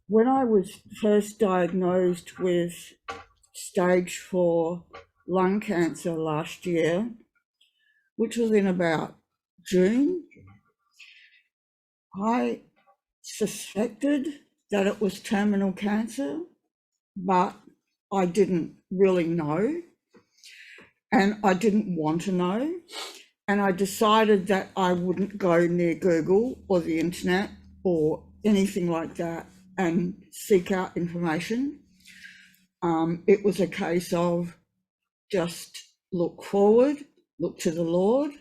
when I was first diagnosed with stage 4 lung cancer last year, which was in about June, I suspected that it was terminal cancer, but I didn't really know, and I didn't want to know. And I decided that I wouldn't go near Google or the internet or anything like that and seek out information. It was a case of just look forward, look to the Lord,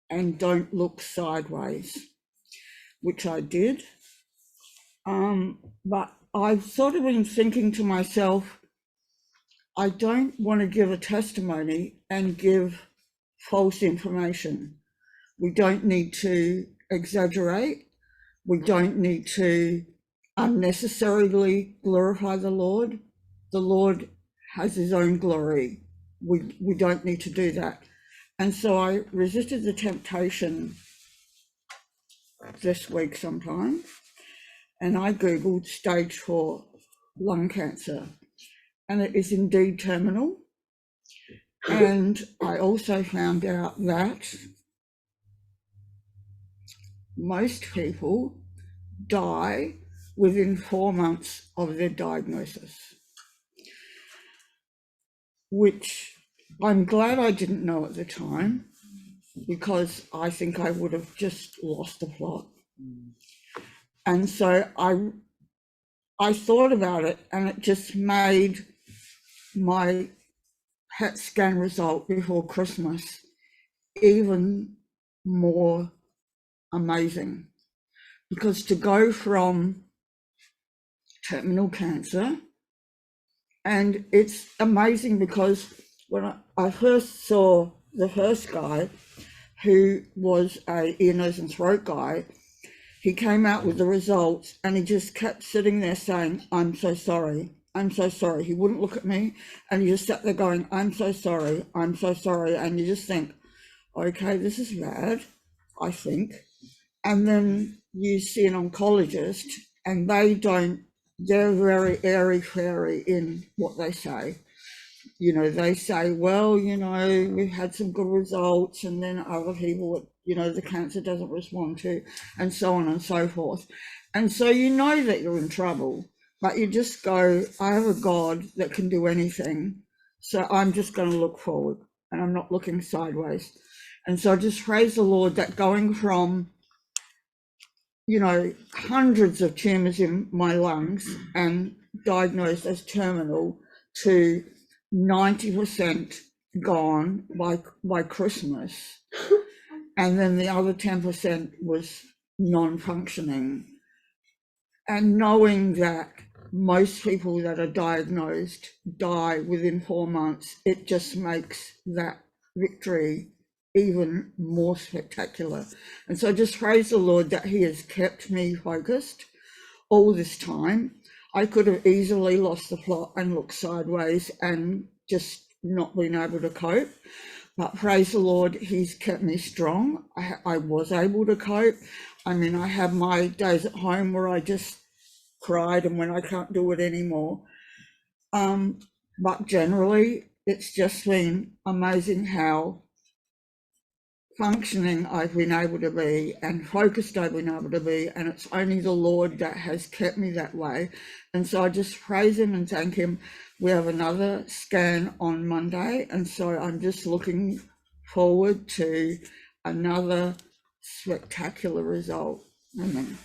and don't look sideways, which I did. But I've sort of been thinking to myself, I don't want to give a testimony and give false information. We don't need to exaggerate. We don't need to unnecessarily glorify the Lord. The Lord has his own glory. We don't need to do that. And so I resisted the temptation this week sometime, and I Googled stage 4 lung cancer, and it is indeed terminal. And I also found out that most people die within 4 months of their diagnosis, which I'm glad I didn't know at the time, because I think I would have just lost the plot. And so I thought about it, and it just made my PET scan result before Christmas even more amazing, because to go from terminal cancer, and it's amazing because when I first saw the first guy, who was a ear, nose and throat guy, he came out with the results and he just kept sitting there saying, I'm so sorry, I'm so sorry. He wouldn't look at me, and he just sat there going, I'm so sorry, I'm so sorry. And you just think, okay, this is bad, I think. And then you see an oncologist, and they're very airy-fairy in what they say. You know, they say, well, you know, we've had some good results, and then other people, you know, the cancer doesn't respond to, and so on and so forth. And so you know that you're in trouble, but you just go, I have a God that can do anything, so I'm just going to look forward, and I'm not looking sideways. And so I just praise the Lord that going from, you know, hundreds of tumors in my lungs and diagnosed as terminal to 90% gone by Christmas, and then the other 10% was non-functioning. And knowing that most people that are diagnosed die within 4 months, it just makes that victory even more spectacular. And so just praise the Lord that he has kept me focused all this time. I could have easily lost the plot and looked sideways and just not been able to cope, but praise the Lord, he's kept me strong. I was able to cope. I mean, I have my days at home where I just cried and when I can't do it anymore. But generally, it's just been amazing how functioning I've been able to be and focused I've been able to be, and it's only the Lord that has kept me that way. And so I just praise him and thank him. We have another scan on Monday, and so I'm just looking forward to another spectacular result. Amen.